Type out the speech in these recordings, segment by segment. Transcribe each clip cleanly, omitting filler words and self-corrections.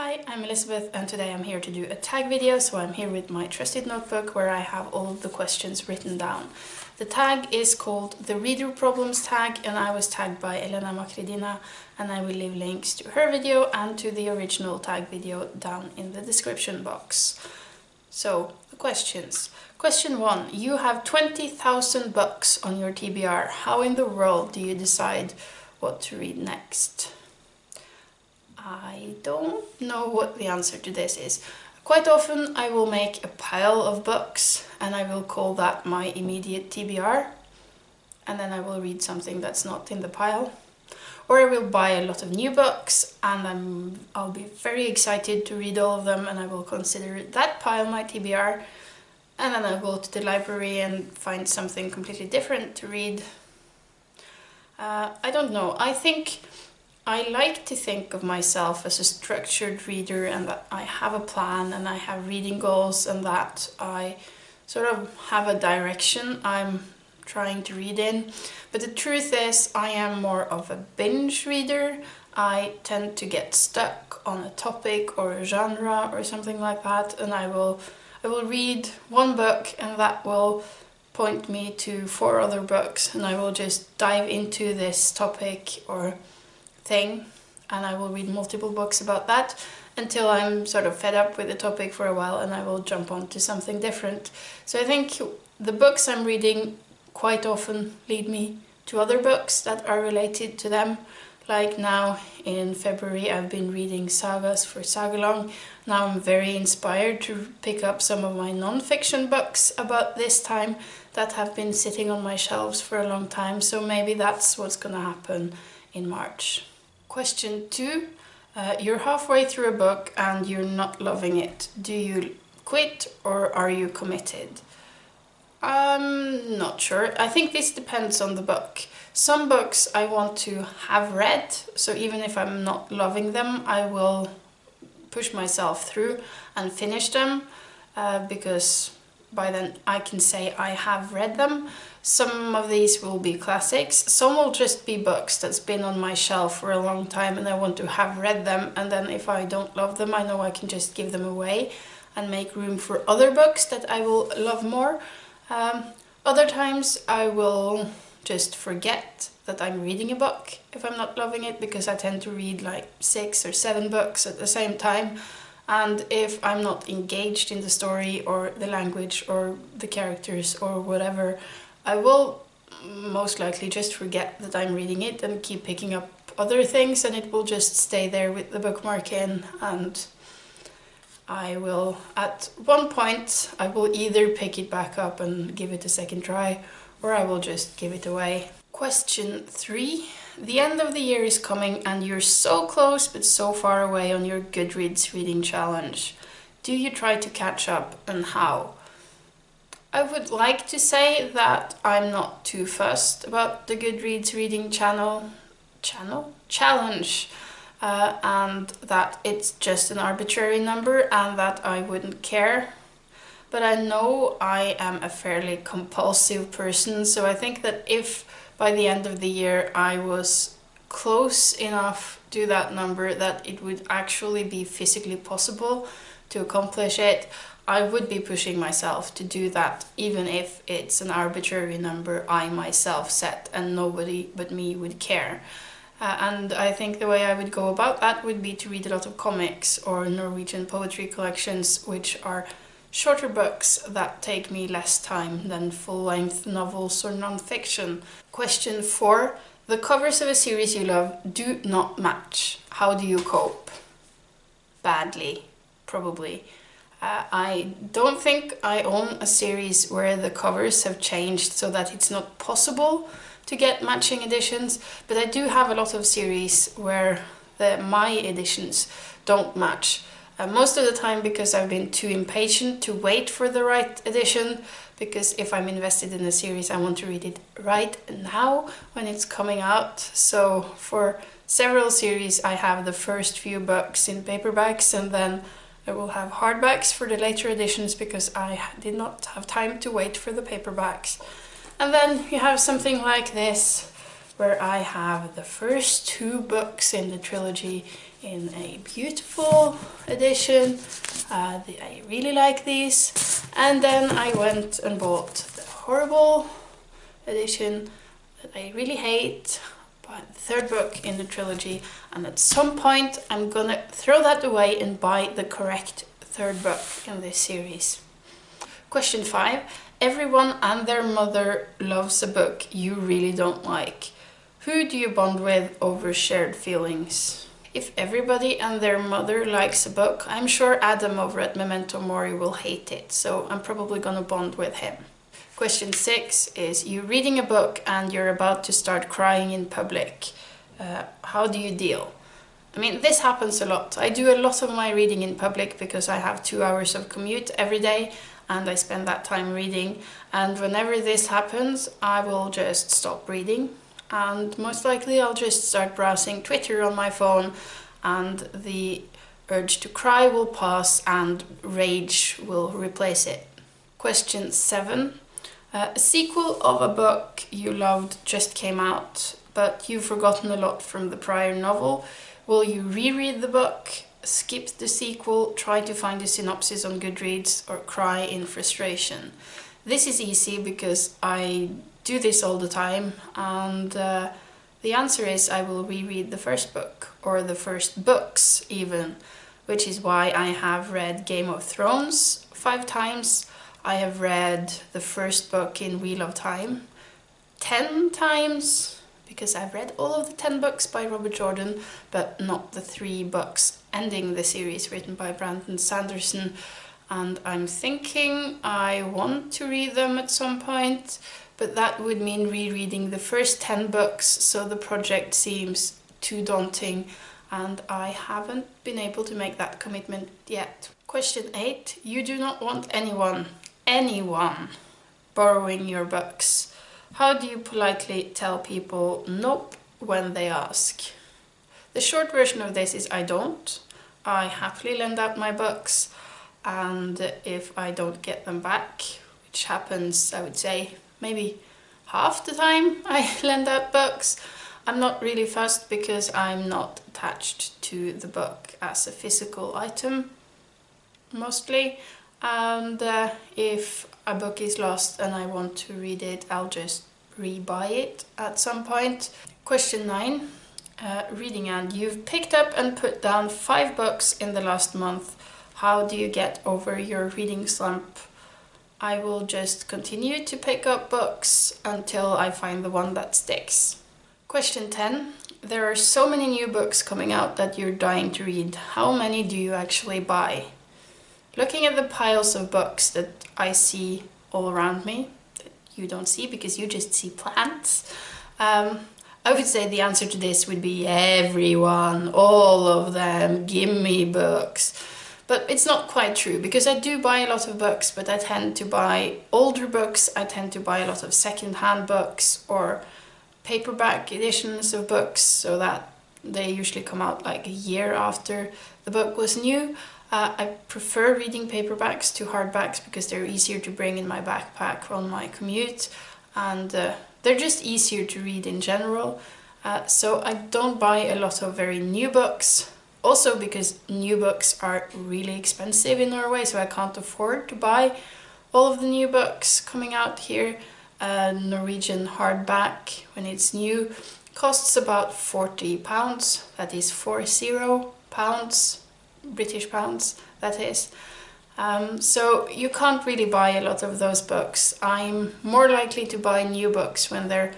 Hi, I'm Elizabeth and today I'm here to do a tag video. So I'm here with my trusted notebook where I have all of the questions written down. The tag is called the Reader Problems tag and I was tagged by Elena Makridina, and I will leave links to her video and to the original tag video down in the description box. So, the questions. Question 1. You have 20,000 books on your TBR. How in the world do you decide what to read next? I don't know what the answer to this is. Quite often I will make a pile of books and I will call that my immediate TBR, and then I will read something that's not in the pile. Or I will buy a lot of new books and I'll be very excited to read all of them and I will consider that pile my TBR, and then I'll go to the library and find something completely different to read. I don't know. I like to think of myself as a structured reader and that I have a plan and I have reading goals and that I sort of have a direction I'm trying to read in. But the truth is I am more of a binge reader. I tend to get stuck on a topic or a genre or something like that, and I will read one book and that will point me to 4 other books, and I will just dive into this topic or thing and I will read multiple books about that until I'm sort of fed up with the topic for a while and I will jump on to something different. So I think the books I'm reading quite often lead me to other books that are related to them. Like now in February I've been reading sagas for Sagalong. Now I'm very inspired to pick up some of my non-fiction books about this time that have been sitting on my shelves for a long time, so maybe that's what's gonna happen in March. Question 2. You're halfway through a book and you're not loving it. Do you quit or are you committed? I'm not sure. I think this depends on the book. Some books I want to have read, so even if I'm not loving them, I will push myself through and finish them because by then I can say I have read them. Some of these will be classics, some will just be books that's been on my shelf for a long time and I want to have read them, and then if I don't love them I know I can just give them away and make room for other books that I will love more. Other times I will just forget that I'm reading a book if I'm not loving it, because I tend to read like 6 or 7 books at the same time. And if I'm not engaged in the story or the language or the characters or whatever, I will most likely just forget that I'm reading it and keep picking up other things, and it will just stay there with the bookmark in, and I will, at one point, I will either pick it back up and give it a second try, or I will just give it away. Question 3. The end of the year is coming and you're so close but so far away on your Goodreads reading challenge. Do you try to catch up, and how? I would like to say that I'm not too fussed about the Goodreads reading challenge, and that it's just an arbitrary number and that I wouldn't care. But I know I am a fairly compulsive person, so I think that if by the end of the year I was close enough to that number that it would actually be physically possible to accomplish it, I would be pushing myself to do that, even if it's an arbitrary number I myself set and nobody but me would care. And I think the way I would go about that would be to read a lot of comics or Norwegian poetry collections, which are shorter books that take me less time than full-length novels or non-fiction. Question 4. The covers of a series you love do not match. How do you cope? Badly, probably. I don't think I own a series where the covers have changed so that it's not possible to get matching editions, but I do have a lot of series where my editions don't match. Most of the time because I've been too impatient to wait for the right edition, because if I'm invested in a series I want to read it right now when it's coming out. So for several series I have the first few books in paperbacks and then I will have hardbacks for the later editions because I did not have time to wait for the paperbacks. And then you have something like this where I have the first 2 books in the trilogy in a beautiful edition. I really like these. And then I went and bought the horrible edition that I really hate, but the 3rd book in the trilogy, and at some point I'm gonna throw that away and buy the correct 3rd book in this series. Question 5. Everyone and their mother loves a book you really don't like. Who do you bond with over shared feelings? If everybody and their mother likes a book, I'm sure Adam over at Memento Mori will hate it, so I'm probably gonna bond with him. Question 6 is, you're reading a book and you're about to start crying in public. How do you deal? I mean, this happens a lot. I do a lot of my reading in public because I have 2 hours of commute every day and I spend that time reading. And whenever this happens, I will just stop reading. And most likely I'll just start browsing Twitter on my phone, and the urge to cry will pass and rage will replace it. Question 7. A sequel of a book you loved just came out, but you've forgotten a lot from the prior novel. Will you reread the book, skip the sequel, try to find a synopsis on Goodreads, or cry in frustration? This is easy because I do this all the time, and the answer is I will reread the first book, or the first books even, which is why I have read Game of Thrones 5 times. I have read the first book in Wheel of Time 10 times, because I've read all of the 10 books by Robert Jordan, but not the 3 books ending the series written by Brandon Sanderson. And I'm thinking I want to read them at some point, but that would mean rereading the first 10 books, so the project seems too daunting, and I haven't been able to make that commitment yet. Question 8. You do not want anyone borrowing your books. How do you politely tell people nope when they ask? The short version of this is I don't. I happily lend out my books, and if I don't get them back, which happens, I would say, maybe half the time I lend out books, I'm not really fussed because I'm not attached to the book as a physical item, mostly. And if a book is lost and I want to read it, I'll just re-buy it at some point. Question 9. Reading ad. You've picked up and put down 5 books in the last month. How do you get over your reading slump? I will just continue to pick up books until I find the one that sticks. Question 10. There are so many new books coming out that you're dying to read. How many do you actually buy? Looking at the piles of books that I see all around me, that you don't see because you just see plants, I would say the answer to this would be everyone, all of them, give me books. But it's not quite true, because I do buy a lot of books, but I tend to buy older books, I tend to buy a lot of second-hand books or paperback editions of books, so that they usually come out like a year after the book was new. I prefer reading paperbacks to hardbacks because they're easier to bring in my backpack on my commute, and they're just easier to read in general. So I don't buy a lot of very new books. Also because new books are really expensive in Norway, so I can't afford to buy all of the new books coming out here. Norwegian hardback, when it's new, costs about £40. That is £40, British pounds, that is. So you can't really buy a lot of those books. I'm more likely to buy new books when they're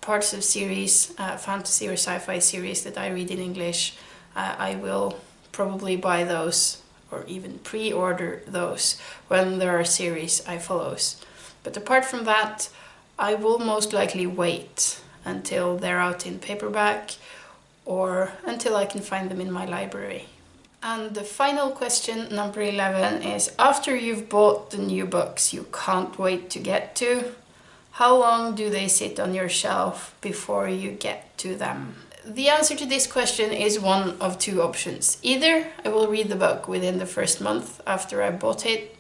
parts of series, fantasy or sci-fi series that I read in English. I will probably buy those or even pre-order those when there are series I follow. But apart from that, I will most likely wait until they're out in paperback or until I can find them in my library. And the final question, number 11, is after you've bought the new books you can't wait to get to, how long do they sit on your shelf before you get to them? The answer to this question is one of 2 options. Either I will read the book within the first month after I bought it,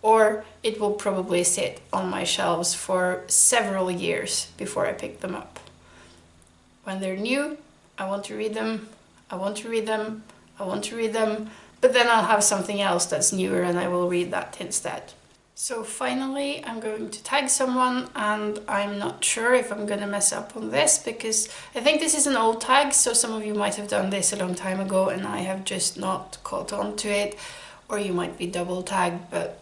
or it will probably sit on my shelves for several years before I pick them up. when they're new, I want to read them, I want to read them, I want to read them, but then I'll have something else that's newer and I will read that instead. So finally, I'm going to tag someone, and I'm not sure if I'm gonna mess up on this because I think this is an old tag, so some of you might have done this a long time ago and I have just not caught on to it, or you might be double tagged, but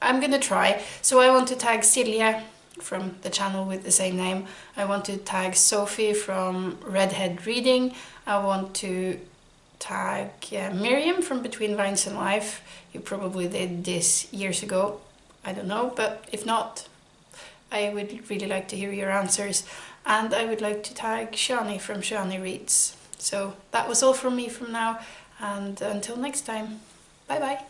I'm gonna try. So I want to tag Silja from the channel with the same name. I want to tag Sophie from Redhead Reading. I want to tag Miriam from Between Vines and Life. You probably did this years ago. I don't know, but if not, I would really like to hear your answers. And I would like to tag Shani from Shani Reads. So that was all from me from now, and until next time, bye bye.